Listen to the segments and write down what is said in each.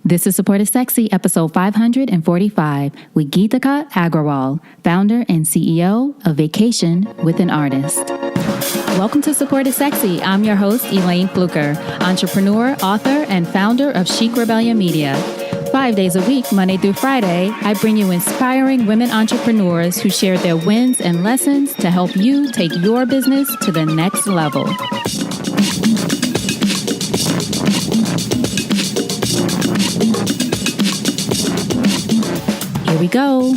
This is Support is Sexy, episode 545, with Geetika Agrawal, founder and CEO of Vacation with an Artist. Welcome to Support is Sexy. I'm your host, Elayne Fluker, entrepreneur, author, and founder of Chic Rebellion Media. 5 days a week, Monday through Friday, I bring you inspiring women entrepreneurs who share their wins and lessons to help you take your business to the next level. Here we go.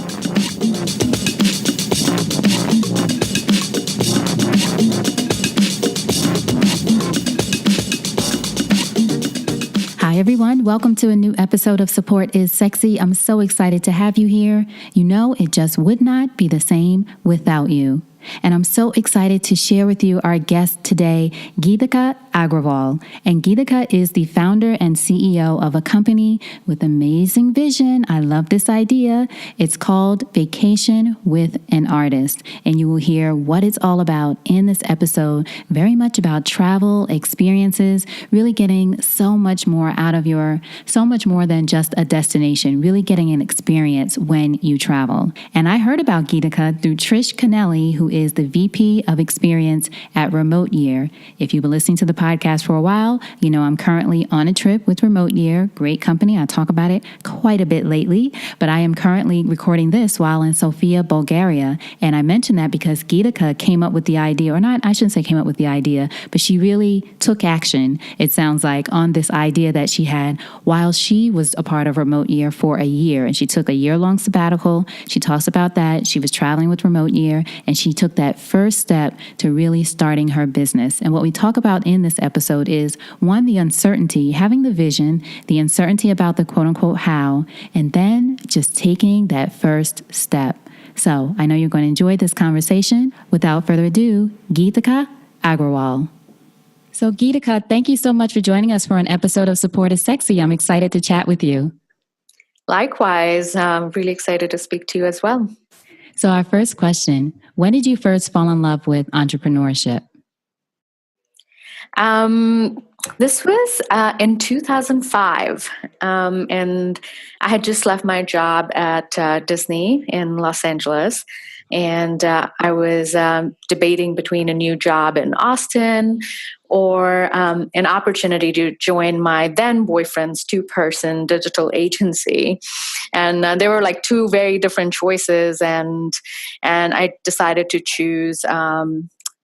Hi, everyone. Welcome to a new episode of Support is Sexy. I'm so excited to have you here. You know, it just would not be the same without you. And I'm so excited to share with you our guest today, Geetika Agrawal. And Geetika is the founder and CEO of a company with amazing vision. I love this idea. It's called Vacation with an Artist. And you will hear what it's all about in this episode. Very much about travel, experiences, really getting so much more than just a destination, really getting an experience when you travel. And I heard about Geetika through Trish Connelly, who is the VP of Experience at Remote Year. If you've been listening to the podcast for a while, you know I'm currently on a trip with Remote Year. Great company. I talk about it quite a bit lately, but I am currently recording this while in Sofia, Bulgaria. And I mention that because Geetika came up with the idea, or not, I shouldn't say came up with the idea, but she really took action, it sounds like, on this idea that she had while she was a part of Remote Year for a year. And she took a year-long sabbatical. She talks about that. She was traveling with Remote Year, and she took that first step to really starting her business. And what we talk about in this episode is, one, the uncertainty, having the vision, the uncertainty about the quote-unquote how, and then just taking that first step. So I know you're going to enjoy this conversation. Without further ado, Geetika Agrawal. So Geetika, thank you so much for joining us for an episode of Support is Sexy. I'm excited to chat with you. Likewise, I'm really excited to speak to you as well. So our first question, when did you first fall in love with entrepreneurship? This was in 2005, and I had just left my job at Disney in Los Angeles, and I was debating between a new job in Austin or an opportunity to join my then boyfriend's two-person digital agency. And there were like two very different choices, and I decided to choose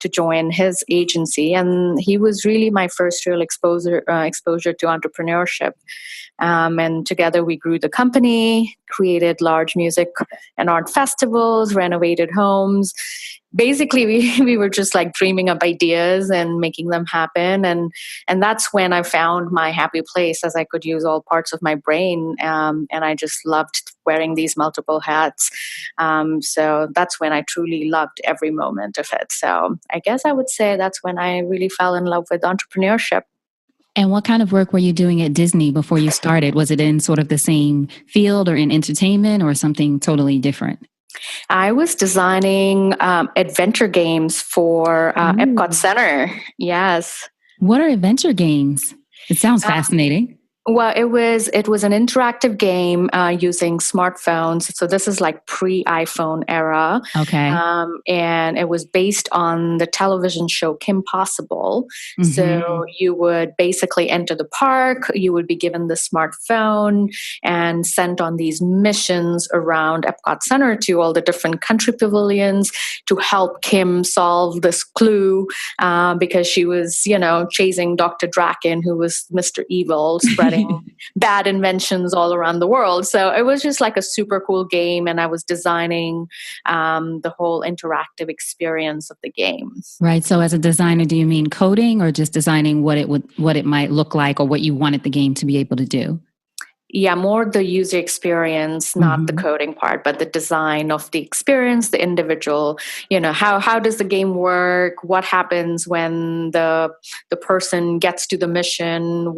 to join his agency. And he was really my first real exposure to entrepreneurship. And together we grew the company, created large music and art festivals, renovated homes. Basically, we were just like dreaming up ideas and making them happen. And that's when I found my happy place, as I could use all parts of my brain. And I just loved wearing these multiple hats. So that's when I truly loved every moment of it. So I guess I would say that's when I really fell in love with entrepreneurship. And what kind of work were you doing at Disney before you started? Was it in sort of the same field or in entertainment or something totally different? I was designing adventure games for Epcot Center. Yes. What are adventure games? It sounds fascinating. Well, it was an interactive game using smartphones. So this is like pre-iPhone era. Okay. And it was based on the television show Kim Possible. Mm-hmm. So you would basically enter the park, you would be given the smartphone and sent on these missions around Epcot Center to all the different country pavilions to help Kim solve this clue because she was, chasing Dr. Draken, who was Mr. Evil, spreading bad inventions all around the world. So it was just like a super cool game, and I was designing the whole interactive experience of the game. Right. So as a designer, do you mean coding or just designing what it might look like or what you wanted the game to be able to do? Yeah, more the user experience, not the coding part, but the design of the experience, the individual, how does the game work? What happens when the person gets to the mission?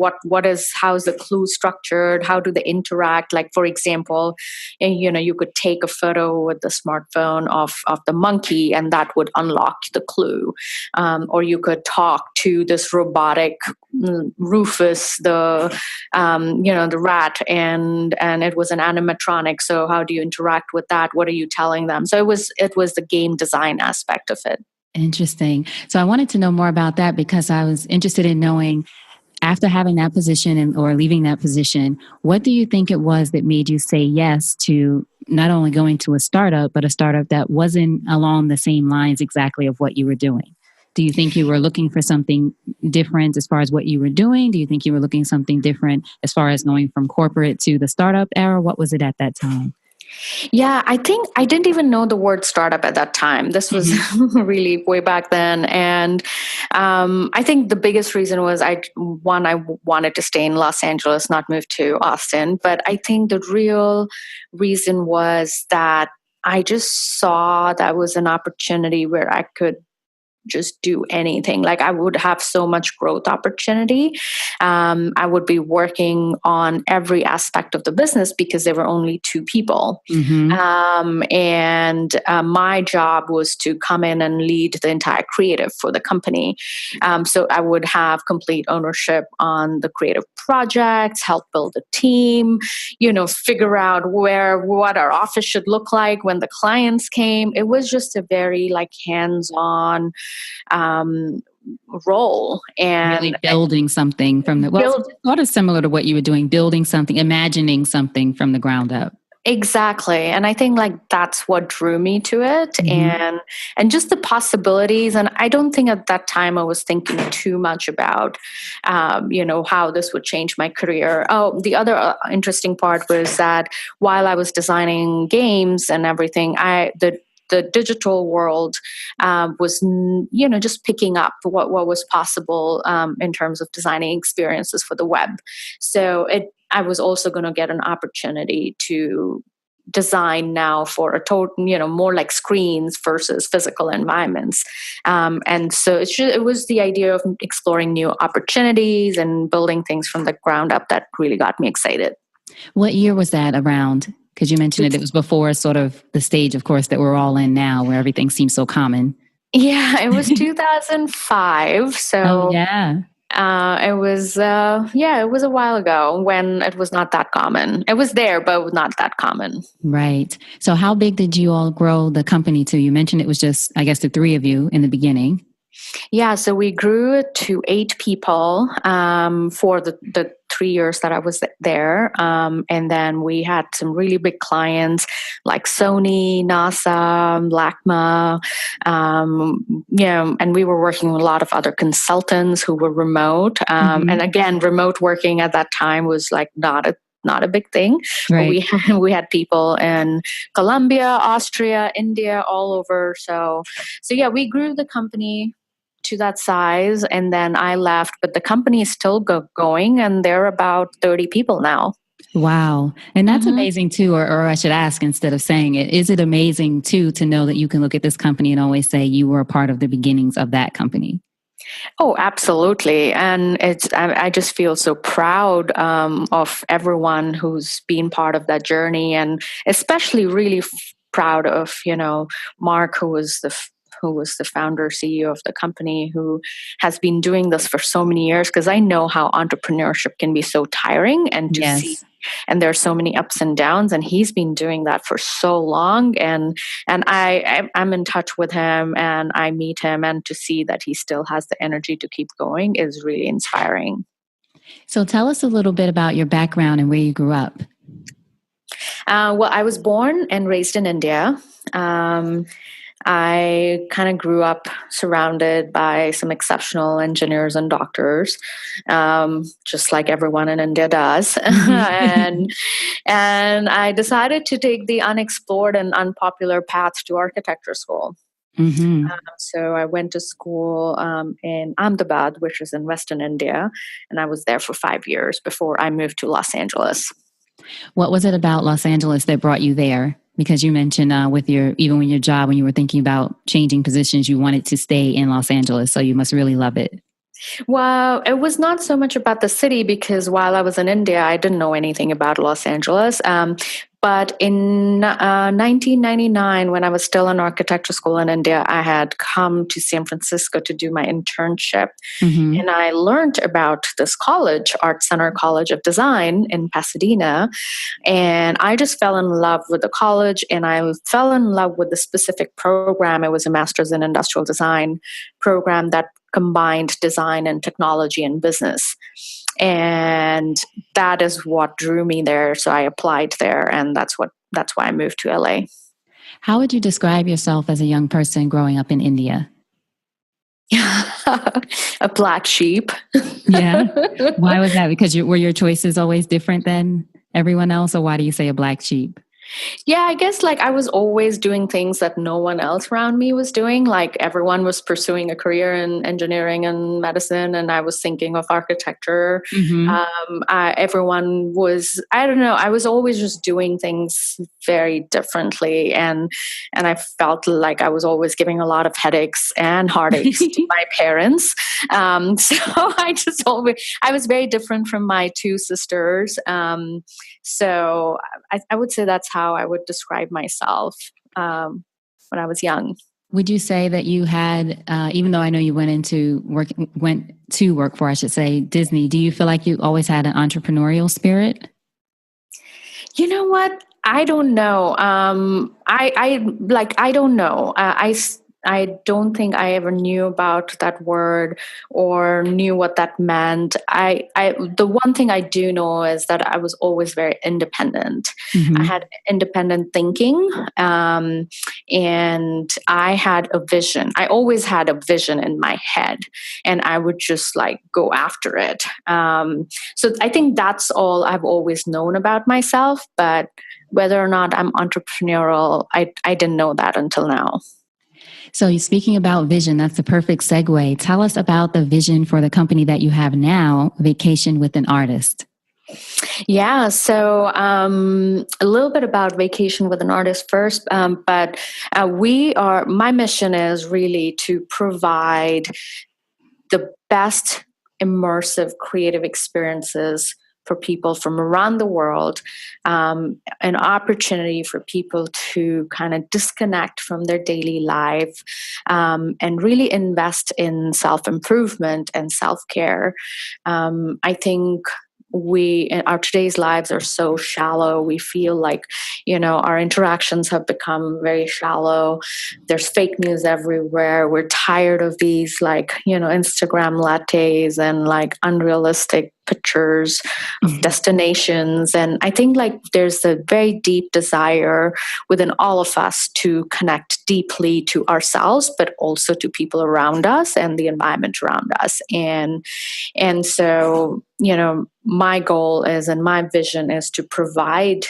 How is the clue structured? How do they interact? Like, for example, you could take a photo with the smartphone of the monkey and that would unlock the clue. Or you could talk to this robotic Rufus, the rat, and it was an animatronic. So how do you interact with that? What are you telling them? So it was the game design aspect of it. Interesting. So I wanted to know more about that because I was interested in knowing, after having that position or leaving that position, what do you think it was that made you say yes to not only going to a startup, but a startup that wasn't along the same lines exactly of what you were doing? Do you think you were looking for something different as far as what you were doing? Do you think you were looking something different as far as going from corporate to the startup era? What was it at that time? Yeah, I think I didn't even know the word startup at that time. This was really way back then. And I think the biggest reason was I wanted to stay in Los Angeles, not move to Austin. But I think the real reason was that I just saw that was an opportunity where I could just do anything. Like I would have so much growth opportunity. I would be working on every aspect of the business because there were only two people. And my job was to come in and lead the entire creative for the company. So I would have complete ownership on the creative projects, help build a team, figure out what our office should look like when the clients came. It was just a very like hands-on role, and really building something from sort of similar to what you were doing, building something, imagining something from the ground up. Exactly. And I think like that's what drew me to it, and just the possibilities. And I don't think at that time I was thinking too much about how this would change my career. Oh, the other interesting part was that while I was designing games and everything, the digital world was, just picking up what was possible in terms of designing experiences for the web. So I was also going to get an opportunity to design now for a total, more like screens versus physical environments. And so it was the idea of exploring new opportunities and building things from the ground up that really got me excited. What year was that around? Because you mentioned it was before sort of the stage, of course, that we're all in now, where everything seems so common. Yeah, it was 2005. So yeah. It was a while ago when it was not that common. It was there, but not that common. Right. So how big did you all grow the company to? You mentioned it was just, I guess, the three of you in the beginning. Yeah, so we grew it to 8 people for the 3 years that I was there. And then we had some really big clients like Sony, NASA, LACMA, and we were working with a lot of other consultants who were remote. And again, remote working at that time was like not a big thing. Right. But we had people in Colombia, Austria, India, all over. So yeah, we grew the company to that size, and then I left, but the company is still going, and they're about 30 people now. Wow. And that's amazing too, or I should ask instead of saying it, is it amazing too to know that you can look at this company and always say you were a part of the beginnings of that company? Oh, absolutely. And I just feel so proud of everyone who's been part of that journey, and especially really proud of, Mark, who was the founder, CEO of the company, who has been doing this for so many years, because I know how entrepreneurship can be so tiring and to see. And there's so many ups and downs, and he's been doing that for so long. And I'm in touch with him, and I meet him, and to see that he still has the energy to keep going is really inspiring. So tell us a little bit about your background and where you grew up. Well, I was born and raised in India. I kind of grew up surrounded by some exceptional engineers and doctors, just like everyone in India does. and I decided to take the unexplored and unpopular path to architecture school. So I went to school in Ahmedabad, which is in Western India, and I was there for 5 years before I moved to Los Angeles. What was it about Los Angeles that brought you there? Because you mentioned even when your job, when you were thinking about changing positions, you wanted to stay in Los Angeles. So you must really love it. Well, it was not so much about the city, because while I was in India, I didn't know anything about Los Angeles. But in 1999, when I was still in architecture school in India, I had come to San Francisco to do my internship. Mm-hmm. And I learned about this college, Art Center College of Design in Pasadena. And I just fell in love with the college, and I fell in love with the specific program. It was a master's in industrial design program that combined design and technology and business. And that is what drew me there. So I applied there, and that's why I moved to LA. How would you describe yourself as a young person growing up in India? A black sheep. Yeah. Why was that? Because were your choices always different than everyone else, or why do you say a black sheep? Yeah, I guess like I was always doing things that no one else around me was doing. Like everyone was pursuing a career in engineering and medicine, and I was thinking of architecture. Mm-hmm. Everyone was, I don't know, I was always just doing things very differently. And I felt like I was always giving a lot of headaches and heartaches to my parents. So I was very different from my two sisters. So I would say that's how I would describe myself when I was young. Would you say that you had, even though I know you went to work for, I should say, Disney, do you feel like you always had an entrepreneurial spirit? You know what? I don't know. I don't know. I don't think I ever knew about that word or knew what that meant. The one thing I do know is that I was always very independent. Mm-hmm. I had independent thinking, and I had a vision. I always had a vision in my head, and I would just like go after it. So I think that's all I've always known about myself. But whether or not I'm entrepreneurial, I didn't know that until now. So you're speaking about vision. That's the perfect segue. Tell us about the vision for the company that you have now, Vacation with an Artist. Yeah, so a little bit about Vacation with an Artist first, but my mission is really to provide the best immersive creative experiences for people from around the world, an opportunity for people to kind of disconnect from their daily life, and really invest in self-improvement and self-care. I think our today's lives are so shallow. We feel like, our interactions have become very shallow. There's fake news everywhere. We're tired of these Instagram lattes and unrealistic pictures of destinations. And I think there's a very deep desire within all of us to connect deeply to ourselves, but also to people around us and the environment around us. And so, my goal is, and my vision is, to provide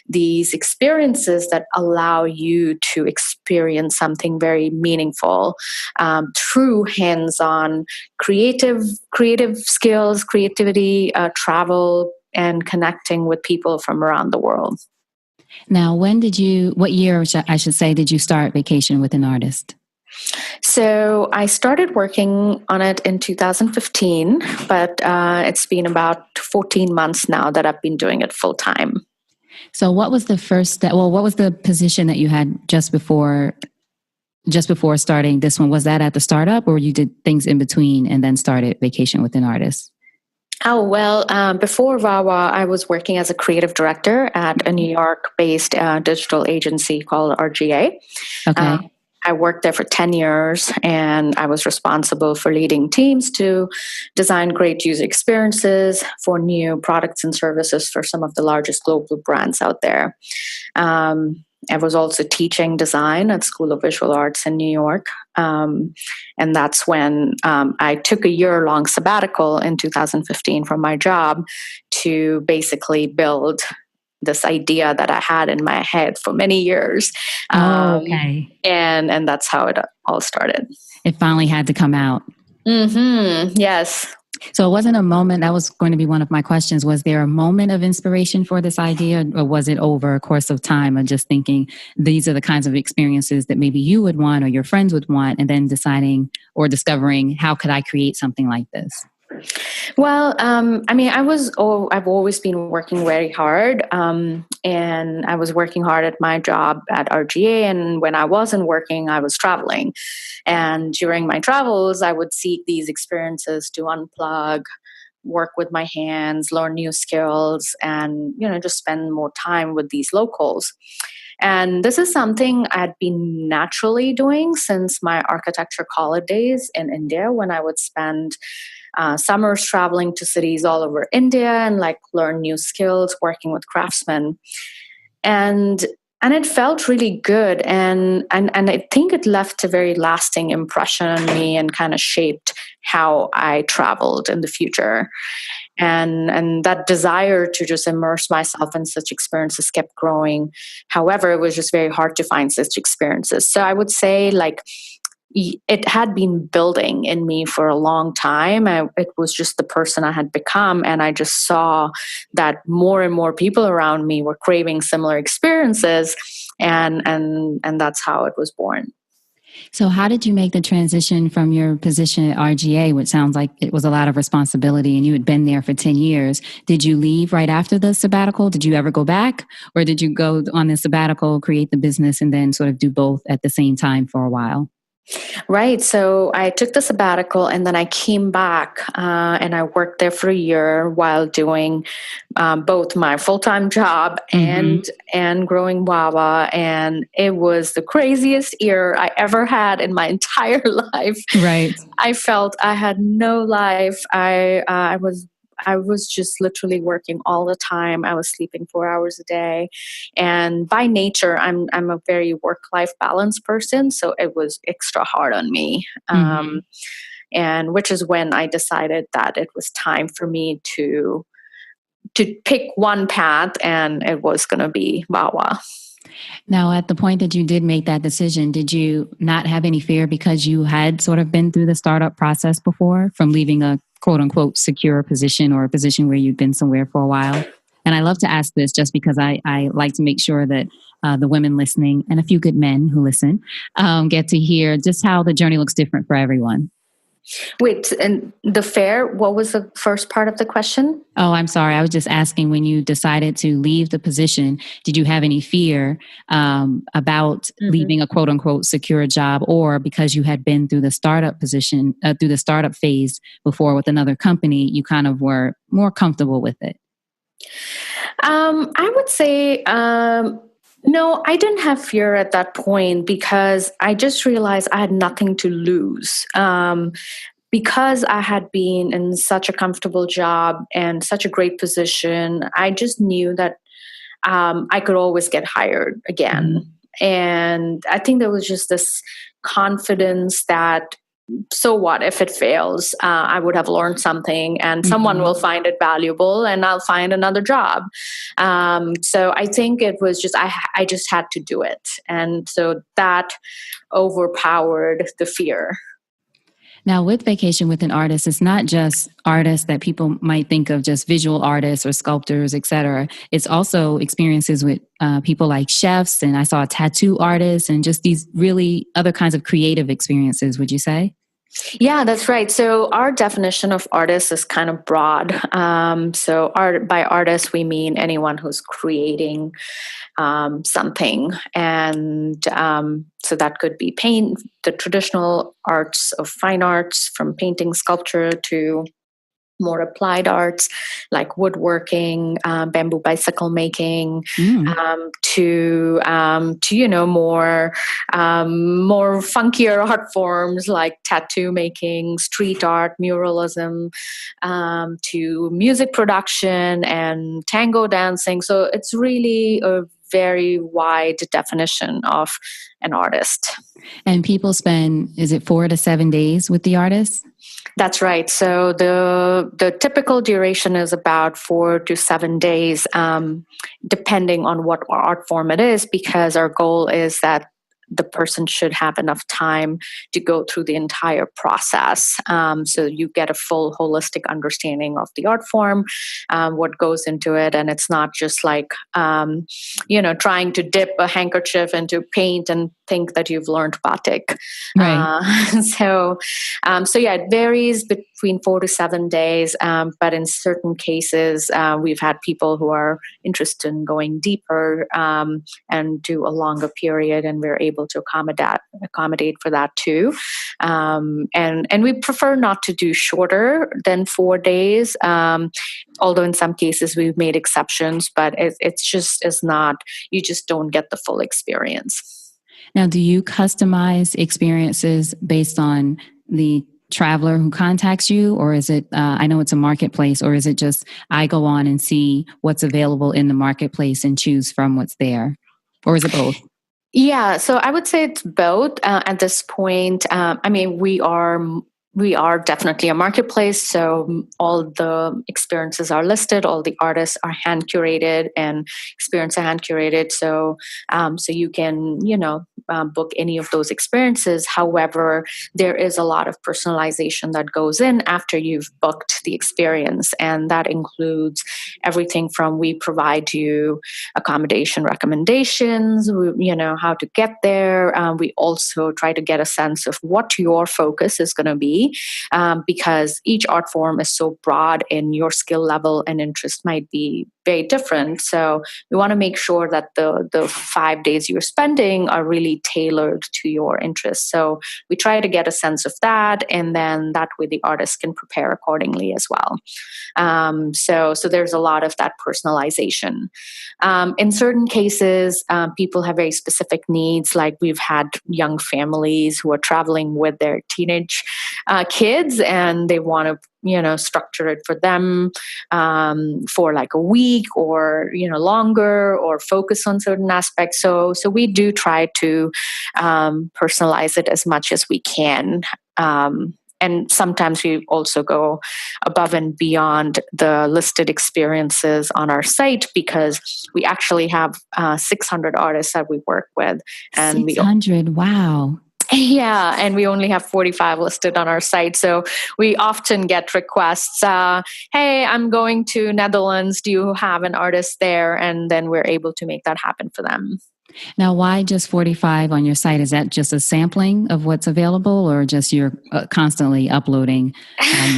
these experiences that allow you to experience something very meaningful through hands-on creative skills, creativity, travel, and connecting with people from around the world. Now, what year, I should say, did you start Vacation with an Artist? So I started working on it in 2015, but it's been about 14 months now that I've been doing it full time. So what was the first step? Well, what was the position that you had just before starting this one? Was that at the startup, or you did things in between and then started Vacation with an Artist? Oh, well, before VAWAA, I was working as a creative director at a New York-based digital agency called RGA. Okay. I worked there for 10 years, and I was responsible for leading teams to design great user experiences for new products and services for some of the largest global brands out there. I was also teaching design at School of Visual Arts in New York. And that's when I took a year-long sabbatical in 2015 from my job to basically build this idea that I had in my head for many years. Okay. And that's how it all started. It finally had to come out. Mm-hmm. Yes. So it wasn't a moment, that was going to be one of my questions. Was there a moment of inspiration for this idea, or was it over a course of time of just thinking these are the kinds of experiences that maybe you would want or your friends would want, and then deciding or discovering, how could I create something like this? Well, I've always been working very hard, and I was working hard at my job at RGA. And when I wasn't working, I was traveling. And during my travels, I would seek these experiences to unplug, work with my hands, learn new skills, and just spend more time with these locals. And this is something I'd been naturally doing since my architecture college days in India, when I would spend summers traveling to cities all over India and like learn new skills working with craftsmen. And it felt really good, and I think it left a very lasting impression on me and kind of shaped how I traveled in the future. And that desire to just immerse myself in such experiences kept growing. However, it was just very hard to find such experiences. So I would say, like, it had been building in me for a long time. It was just the person I had become, and I just saw that more and more people around me were craving similar experiences, and that's how it was born. So how did you make the transition from your position at RGA, which sounds like it was a lot of responsibility and you had been there for 10 years? Did you leave right after the sabbatical? Did you ever go back? Or did you go on the sabbatical, create the business, and then sort of do both at the same time for a while? Right. So I took the sabbatical and then I came back and I worked there for a year while doing both my full-time job and growing VAWAA. And it was the craziest year I ever had in my entire life. Right. I felt I had no life. I was just literally working all the time. I was sleeping 4 hours a day. And by nature, I'm a very work-life balance person. So it was extra hard on me. And which is when I decided that it was time for me to pick one path, and it was going to be VAWAA. Now, at the point that you did make that decision, did you not have any fear because you had sort of been through the startup process before, from leaving a quote unquote secure position or a position where you've been somewhere for a while? And I love to ask this just because I like to make sure that the women listening and a few good men who listen get to hear just how the journey looks different for everyone. Wait, and the fair, what was the first part of the question? Oh, I'm sorry. I was just asking, when you decided to leave the position, did you have any fear about leaving a quote unquote secure job, or because you had been through the startup position, through the startup phase before with another company, you kind of were more comfortable with it? I would say, no, I didn't have fear at that point because I just realized I had nothing to lose. Because I had been in such a comfortable job and such a great position, I just knew that I could always get hired again. And I think there was just this confidence that, so what if it fails? I would have learned something, and someone will find it valuable, and I'll find another job. So I think it was just I just had to do it, and so that overpowered the fear. Now, with Vacation with an Artist, it's not just artists that people might think of, just visual artists or sculptors, et cetera. It's also experiences with people like chefs, and I saw tattoo artists, and just these really other kinds of creative experiences, would you say? Yeah, that's right. So our definition of artist is kind of broad. So by artist, we mean anyone who's creating something. And so that could be paint, the traditional arts of fine arts, from painting, sculpture, to more applied arts like woodworking, bamboo bicycle making, to more funkier art forms like tattoo making, street art, muralism, to music production and tango dancing. So it's really a very wide definition of an artist. And people spend, is it 4 to 7 days with the artist? That's right. So the typical duration is about 4 to 7 days, depending on what art form it is, because our goal is that the person should have enough time to go through the entire process. So you get a full holistic understanding of the art form, what goes into it. And it's not just like, trying to dip a handkerchief into paint and think that you've learned batik. Right. So yeah, it varies between 4 to 7 days. But in certain cases, we've had people who are interested in going deeper and do a longer period, and we're able to accommodate for that too. And we prefer not to do shorter than 4 days. Although in some cases we've made exceptions, but it's just is not, you just don't get the full experience. Now, do you customize experiences based on the traveler who contacts you, or is it, I know it's a marketplace, or is it just I go on and see what's available in the marketplace and choose from what's there? Or is it both? Yeah, so I would say it's both at this point. We are definitely a marketplace, so all the experiences are listed, all the artists are hand curated, and experiences are hand curated. So you can book any of those experiences. However, there is a lot of personalization that goes in after you've booked the experience, and that includes everything from we provide you accommodation recommendations, how to get there. We also try to get a sense of what your focus is going to be. Because each art form is so broad and your skill level and interest might be very different. So we want to make sure that the 5 days you're spending are really tailored to your interests. So we try to get a sense of that, and then that way the artist can prepare accordingly as well. So there's a lot of that personalization. In certain cases, people have very specific needs, like we've had young families who are traveling with their teenage kids, and they want to structure it for them for like a week or longer, or focus on certain aspects. So we do try to personalize it as much as we can. And sometimes we also go above and beyond the listed experiences on our site, because we actually have 600 artists that we work with. And 600, wow. Yeah, and we only have 45 listed on our site. So we often get requests, hey, I'm going to Netherlands. Do you have an artist there? And then we're able to make that happen for them. Now, why just 45 on your site? Is that just a sampling of what's available, or just you're constantly uploading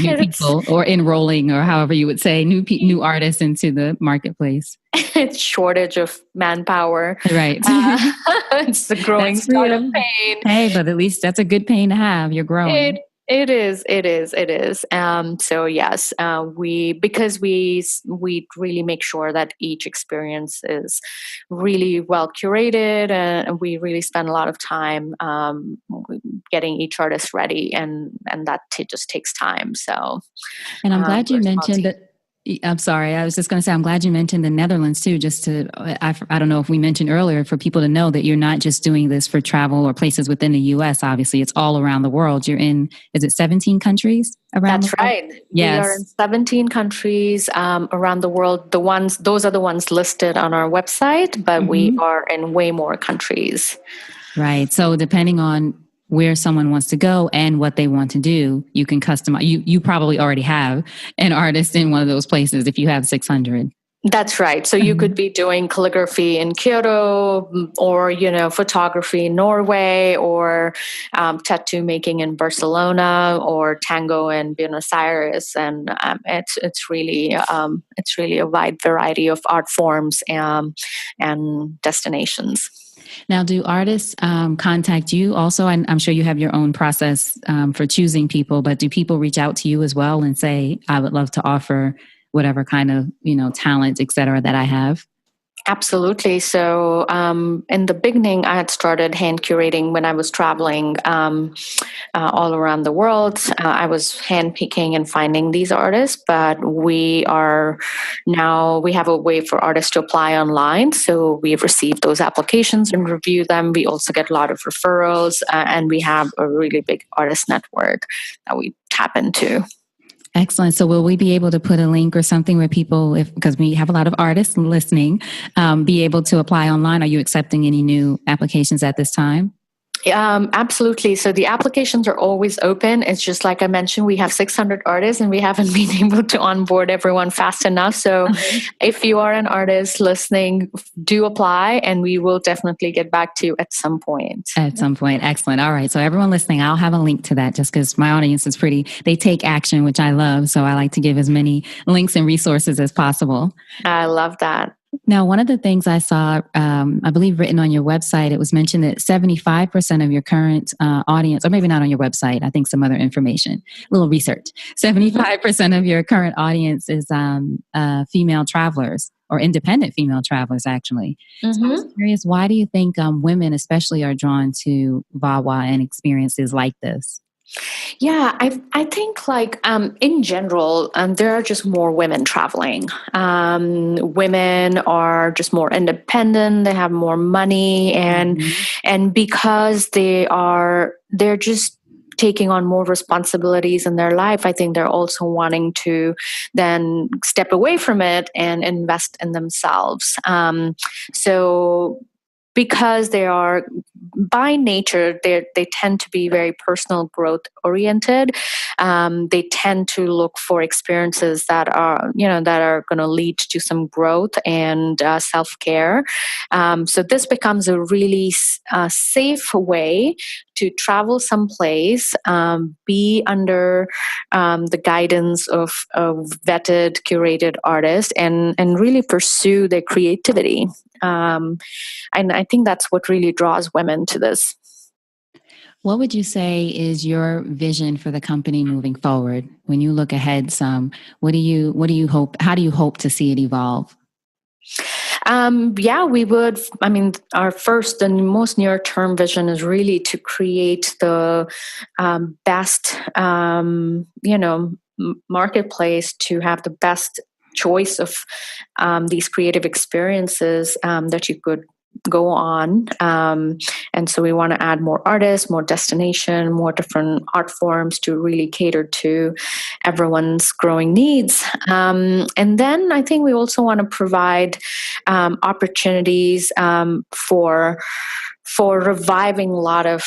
new people or enrolling, or however you would say, new artists into the marketplace? It's shortage of manpower. Right. It's a growing startup pain. Hey, but at least that's a good pain to have. You're growing. It is. So yes, because we really make sure that each experience is really well curated, and we really spend a lot of time getting each artist ready, and that just takes time. So, and I'm glad you mentioned that. I'm sorry. I was just going to say, I'm glad you mentioned the Netherlands too, just to, I don't know if we mentioned earlier, for people to know that you're not just doing this for travel or places within the US. Obviously, it's all around the world. You're in, is it 17 countries around the world? That's right. Yes. We are in 17 countries around the world. Those are the ones listed on our website, but we are in way more countries. Right. So depending on where someone wants to go and what they want to do, you can customize. You probably already have an artist in one of those places if you have 600. That's right. So you could be doing calligraphy in Kyoto, or, photography in Norway, or tattoo making in Barcelona, or tango in Buenos Aires. And it's really a wide variety of art forms and destinations. Now, do artists contact you also? I'm sure you have your own process for choosing people, but do people reach out to you as well and say, I would love to offer whatever kind of, talent, et cetera, that I have? Absolutely. So in the beginning, I had started hand curating when I was traveling all around the world. I was hand picking and finding these artists, but we have a way for artists to apply online. So we've received those applications and review them. We also get a lot of referrals, and we have a really big artist network that we tap into. Excellent. So will we be able to put a link or something where people, because we have a lot of artists listening, be able to apply online? Are you accepting any new applications at this time? Absolutely. So the applications are always open. It's just like I mentioned, we have 600 artists and we haven't been able to onboard everyone fast enough. So if you are an artist listening, do apply and we will definitely get back to you at some point. At some point. Excellent. All right. So everyone listening, I'll have a link to that just because my audience is they take action, which I love. So I like to give as many links and resources as possible. I love that. Now, one of the things I saw, I believe written on your website, it was mentioned that 75% of your current audience, or maybe not on your website, I think some other information, a little research, 75% of your current audience is female travelers or independent female travelers, actually. So I was curious, why do you think women especially are drawn to VAWA and experiences like this? Yeah, I think like in general, there are just more women traveling. Women are just more independent. They have more money, and because they're just taking on more responsibilities in their life, I think they're also wanting to then step away from it and invest in themselves. So because they are by nature they tend to be very personal growth oriented. They tend to look for experiences that are going to lead to some growth and self-care. So this becomes a really safe way to travel someplace, be under the guidance of vetted, curated artists, and really pursue their creativity. And I think that's what really draws women to this. What would you say is your vision for the company moving forward? When you look ahead some, how do you hope to see it evolve? We would. I mean, our first and most near-term vision is really to create the best, marketplace to have the best choice of these creative experiences that you could go on. And so we want to add more artists, more destination, more different art forms to really cater to everyone's growing needs. And then I think we also want to provide opportunities for reviving a lot of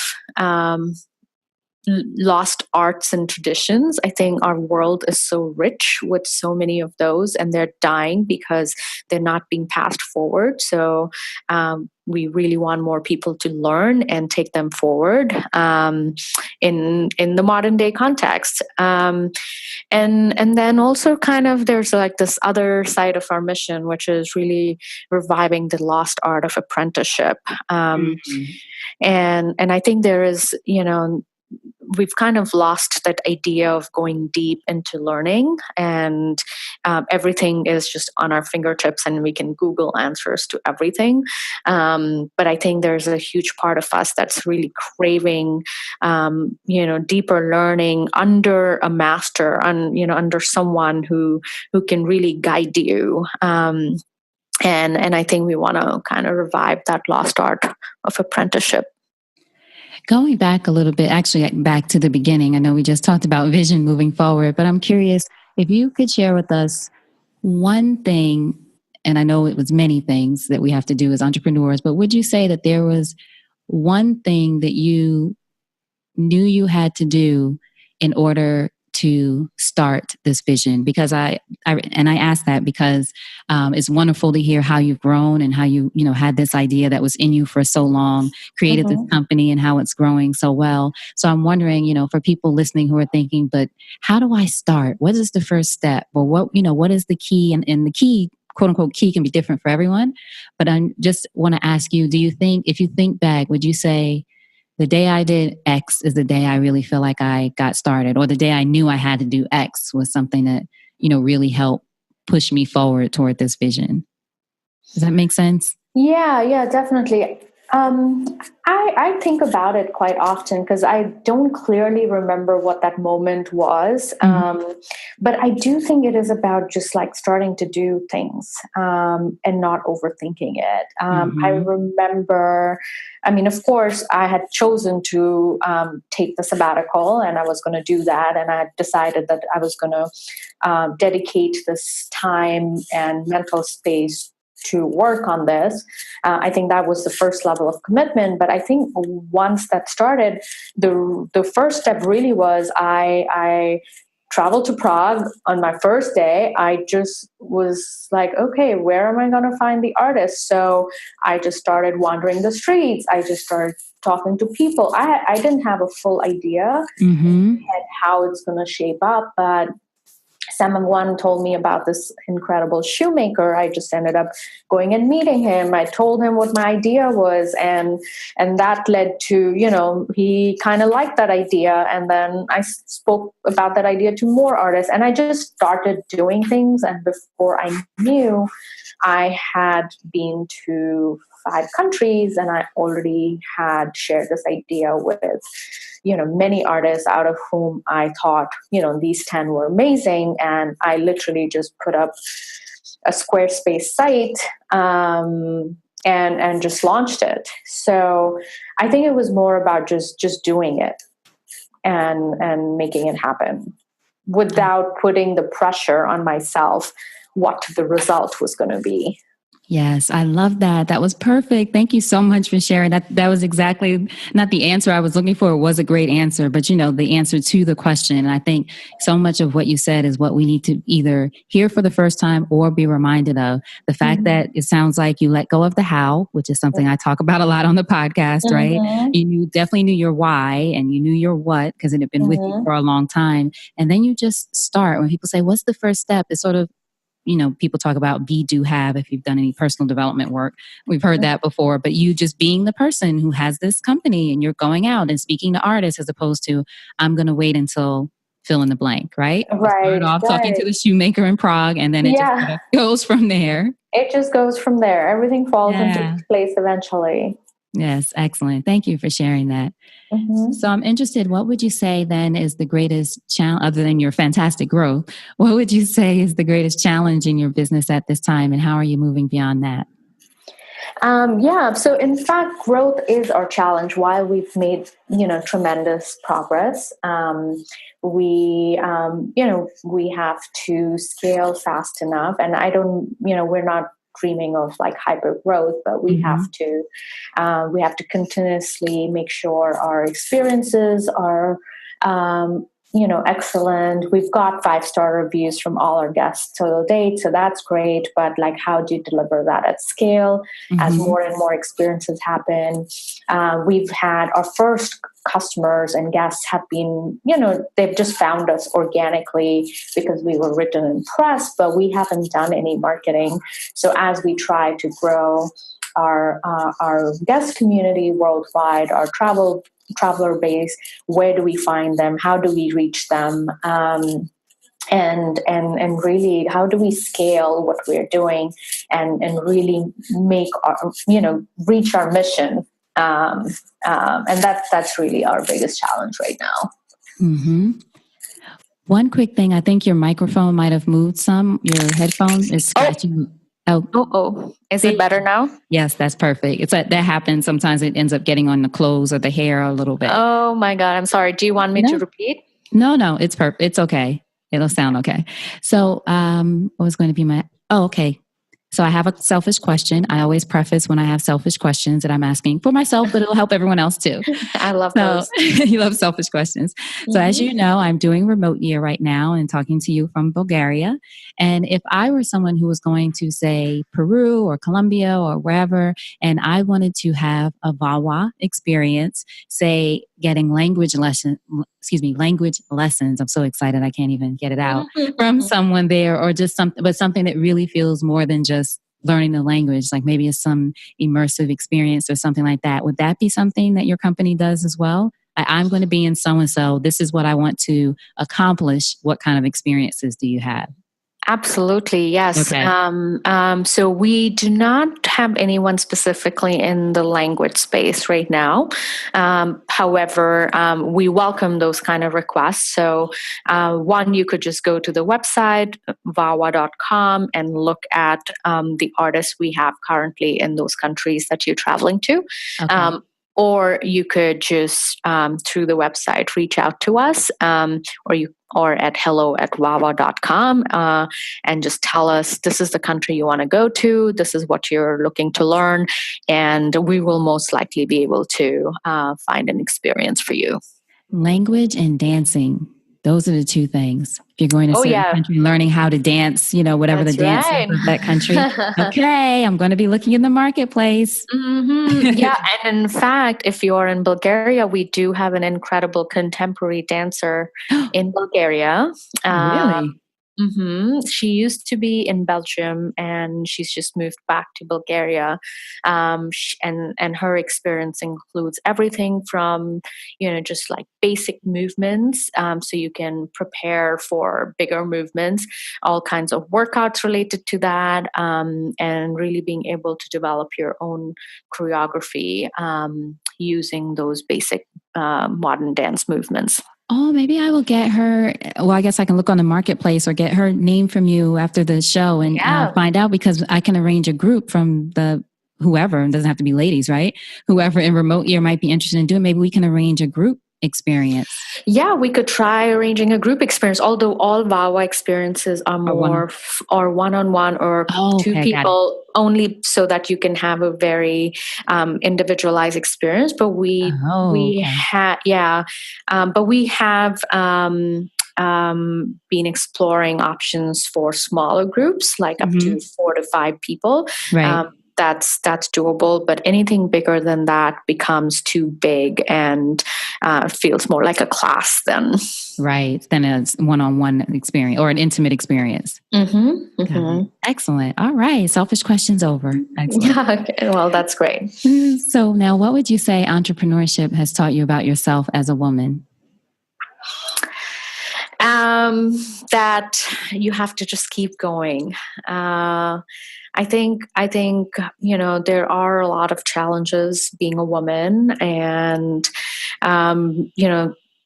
lost arts and traditions. I think our world is so rich with so many of those, and they're dying because they're not being passed forward. So we really want more people to learn and take them forward in the modern day context. And then also kind of there's like this other side of our mission, which is really reviving the lost art of apprenticeship. And I think there is, we've kind of lost that idea of going deep into learning, and everything is just on our fingertips and we can Google answers to everything. But I think there's a huge part of us that's really craving, deeper learning under a master, under someone who can really guide you. And I think we want to kind of revive that lost art of apprenticeship. Going back a little bit, actually back to the beginning, I know we just talked about vision moving forward, but I'm curious if you could share with us one thing, and I know it was many things that we have to do as entrepreneurs, but would you say that there was one thing that you knew you had to do in order to start this vision? Because I asked that because it's wonderful to hear how you've grown and how you had this idea that was in you for so long, created this company, and how it's growing so well. So I'm wondering, for people listening who are thinking, but how do I start? What is the first step? Or what is the key? And the key, quote unquote, key can be different for everyone. But I just want to ask you, do you think, if you think back, would you say the day I did X is the day I really feel like I got started, or the day I knew I had to do X was something that, really helped push me forward toward this vision? Does that make sense? Yeah, definitely. I think about it quite often because I don't clearly remember what that moment was. But I do think it is about just like starting to do things and not overthinking it. I remember, of course, I had chosen to take the sabbatical and I was going to do that. And I had decided that I was going to dedicate this time and mental space to work on this. I think that was the first level of commitment. But I think once that started, the first step really was I traveled to Prague on my first day. I just was like, okay, where am I going to find the artists? So I just started wandering the streets. I just started talking to people. I didn't have a full idea at how it's going to shape up, but someone told me about this incredible shoemaker. I just ended up going and meeting him. I told him what my idea was, and that led to, he kind of liked that idea. And then I spoke about that idea to more artists, and I just started doing things. And before I knew, I had been to 5 countries, and I already had shared this idea with many artists, out of whom I thought, these 10 were amazing. And I literally just put up a Squarespace site and just launched it. So I think it was more about just doing it and making it happen without putting the pressure on myself what the result was going to be. Yes, I love that. That was perfect. Thank you so much for sharing that. That was exactly not the answer I was looking for. It was a great answer, but the answer to the question. And I think so much of what you said is what we need to either hear for the first time or be reminded of. The fact that it sounds like you let go of the how, which is something I talk about a lot on the podcast, right? You definitely knew your why and you knew your what because it had been with you for a long time. And then you just start. When people say, what's the first step? It's sort of, people talk about be, do, have if you've done any personal development work. We've heard that before, but you just being the person who has this company and you're going out and speaking to artists as opposed to, I'm going to wait until fill in the blank, right? Right. Off talking to the shoemaker in Prague and then it just kind of goes from there. It just goes from there. Everything falls into place eventually. Yes, excellent. Thank you for sharing that. So I'm interested, what would you say then is the greatest challenge, other than your fantastic growth, what would you say is the greatest challenge in your business at this time and how are you moving beyond that? So in fact, growth is our challenge. While we've made, tremendous progress, we have to scale fast enough. And we're not dreaming of like hyper growth, but we have to continuously make sure our experiences are excellent. We've got 5-star reviews from all our guests to date, so that's great. But like, how do you deliver that at scale as more and more experiences happen? We've had our first customers and guests have been, they've just found us organically because we were written in press, but we haven't done any marketing. So as we try to grow our guest community worldwide, our traveler base, where do we find them? How do we reach them? And really, how do we scale what we're doing and really make our, reach our mission? And that's really our biggest challenge right now. One quick thing, I think your microphone might have moved some. Your headphone is scratching. Is it better now? Yes, that's perfect. It's that happens. Sometimes it ends up getting on the clothes or the hair a little bit. Oh my God, I'm sorry. Do you want me to repeat? No, it's perfect. It's okay. It'll sound okay. So, what was going to be okay. So I have a selfish question. I always preface when I have selfish questions that I'm asking for myself, but it'll help everyone else too. I love those. You love selfish questions. So as you know, I'm doing remote year right now and talking to you from Bulgaria. And if I were someone who was going to say Peru or Colombia or wherever, and I wanted to have a VAWAA experience, say getting language lessons. I'm so excited. I can't even get it out from someone there or just something that really feels more than just learning the language, like maybe it's some immersive experience or something like that. Would that be something that your company does as well? I'm going to be in so-and-so. This is what I want to accomplish. What kind of experiences do you have? Absolutely, yes. Okay. So we do not have anyone specifically in the language space right now. However, we welcome those kind of requests. So one, you could just go to the website, VAWAA.com, and look at the artists we have currently in those countries that you're traveling to. Okay. or you could just through the website reach out to us, or at hello@wawa.com, and just tell us this is the country you want to go to, this is what you're looking to learn, and we will most likely be able to find an experience for you. Language and dancing. Those are the two things. If you're going to a certain country, learning how to dance, whatever That's the dance is of that country. Okay, I'm going to be looking in the marketplace. Mm-hmm. Yeah, and in fact, if you're in Bulgaria, we do have an incredible contemporary dancer in Bulgaria. Really? She used to be in Belgium, and she's just moved back to Bulgaria. And her experience includes everything from, just like basic movements, so you can prepare for bigger movements, all kinds of workouts related to that, and really being able to develop your own choreography using those basic modern dance movements. Oh, maybe I will get her. Well, I guess I can look on the marketplace or get her name from you after the show and find out, because I can arrange a group from whoever. It doesn't have to be ladies, right? Whoever in remote ear might be interested in doing. Maybe we can arrange a group experience. Yeah, we could try arranging a group experience, although all VAWA experiences are more or one-on-one or two people only, so that you can have a very individualized experience. But we have been exploring options for smaller groups, like up to 4 to 5 people. Right. That's doable, but anything bigger than that becomes too big and feels more like a class then. Right, than a one-on-one experience or an intimate experience. Excellent. All right, selfish questions over. Excellent. Yeah, okay. Well, that's great. So now, what would you say entrepreneurship has taught you about yourself as a woman? That you have to just keep going. I think there are a lot of challenges being a woman, and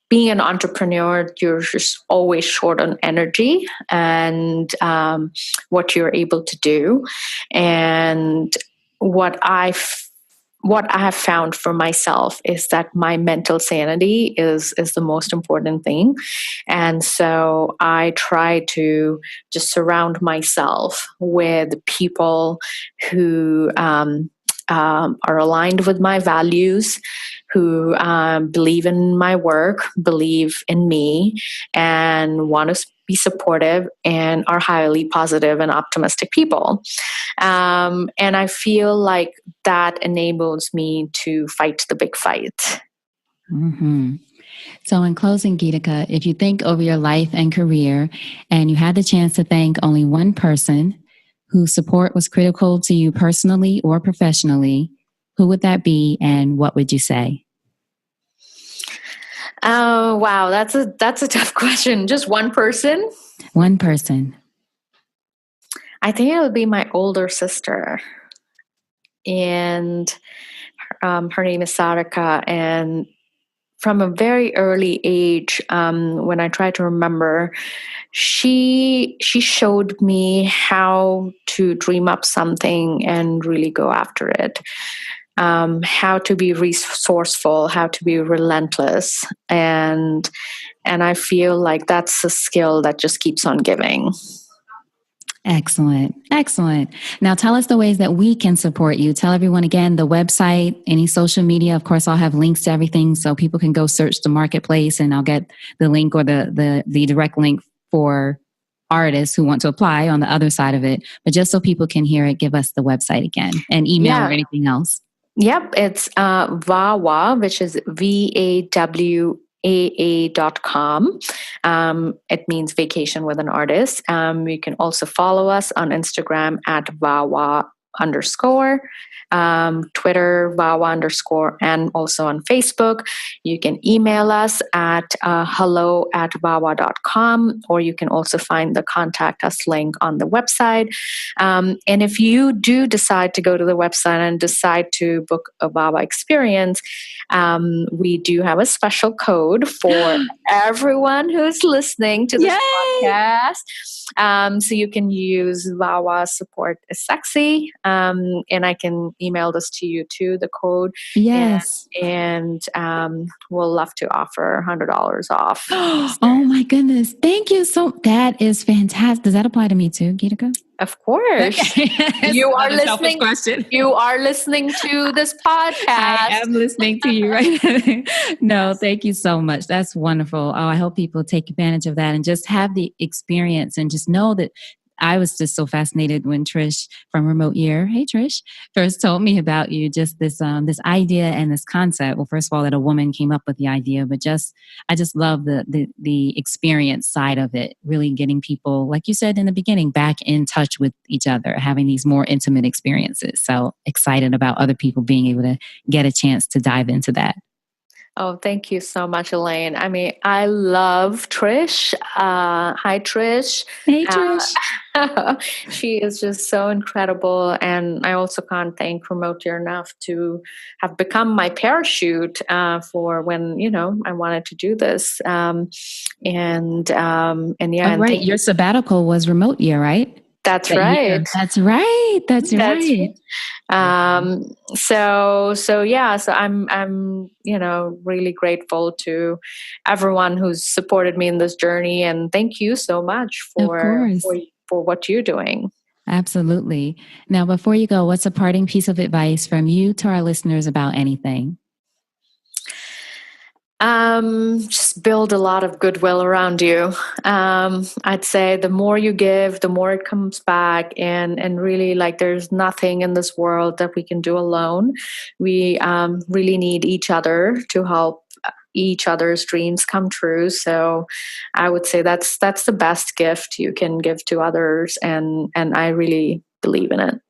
being an entrepreneur, you're just always short on energy and what you're able to do. And what I have found for myself is that my mental sanity is the most important thing. And so I try to just surround myself with people who are aligned with my values, who believe in my work, believe in me, and want to be supportive and are highly positive and optimistic people. And I feel like that enables me to fight the big fight. So in closing, Geetika, if you think over your life and career and you had the chance to thank only one person whose support was critical to you personally or professionally, who would that be and what would you say? Oh, wow. That's a tough question. Just one person? One person. I think it would be my older sister. And her name is Sarika. And from a very early age, when I try to remember, she showed me how to dream up something and really go after it. How to be resourceful, how to be relentless, and I feel like that's a skill that just keeps on giving. Excellent. Excellent. Now tell us the ways that we can support you. Tell everyone again, the website, any social media. Of course, I'll have links to everything so people can go search the marketplace, and I'll get the link or the direct link for artists who want to apply on the other side of it. But just so people can hear it, give us the website again and email or anything else. Yep. It's VAWA, which is VAWAA.com. It means vacation with an artist. You can also follow us on Instagram at VAWA_, Twitter, VAWA_, and also on Facebook. You can email us at hello@vawa.com, or you can also find the contact us link on the website. And if you do decide to go to the website and decide to book a VAWA experience, we do have a special code for everyone who's listening to this podcast. So you can use VAWA Support is Sexy. And I can email this to you too, the code. Yes. And we'll love to offer $100 off. Oh my goodness. Thank you. That is fantastic. Does that apply to me too, Geetika? Of course. Okay. You are listening. listening. You are listening to this podcast. I am listening to you right now. No, thank you so much. That's wonderful. Oh, I hope people take advantage of that and just have the experience and just know that I was just so fascinated when Trish from Remote Year, hey Trish, first told me about you, just this idea and this concept. Well, first of all, that a woman came up with the idea, but I just love the experience side of it, really getting people, like you said in the beginning, back in touch with each other, having these more intimate experiences. So excited about other people being able to get a chance to dive into that. Oh, thank you so much, Elayne. I mean, I love Trish. Hi, Trish. Hey, Trish. She is just so incredible. And I also can't thank Remote Year enough to have become my parachute for when, I wanted to do this. And yeah. Oh, right. Your sabbatical was Remote Year, right? That's right. That's right. That's right. So yeah, so I'm really grateful to everyone who's supported me in this journey, and thank you so much for what you're doing. Absolutely. Now, before you go, what's a parting piece of advice from you to our listeners about anything? Just build a lot of goodwill around you. I'd say the more you give, the more it comes back, and really, like, there's nothing in this world that we can do alone. We really need each other to help each other's dreams come true. So I would say that's the best gift you can give to others, and I really believe in it.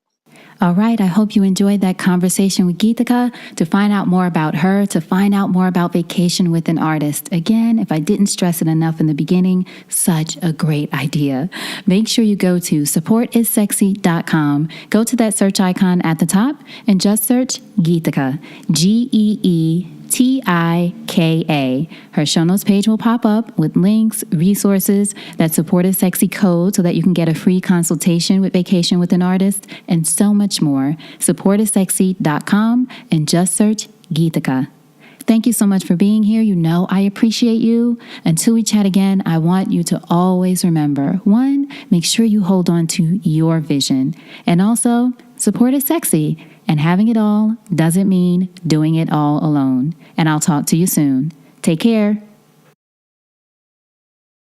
All right. I hope you enjoyed that conversation with Geetika. To find out more about her, to find out more about Vacation with an Artist. Again, if I didn't stress it enough in the beginning, such a great idea. Make sure you go to supportissexy.com. Go to that search icon at the top and just search Geetika. Geetika. Her show notes page will pop up with links, resources, that Support is Sexy code so that you can get a free consultation with Vacation with an Artist, and so much more. Supportissexy.com and just search Geetika. Thank you so much for being here. You know I appreciate you. Until we chat again, I want you to always remember, 1, make sure you hold on to your vision. And also, support is sexy. And having it all doesn't mean doing it all alone. And I'll talk to you soon. Take care.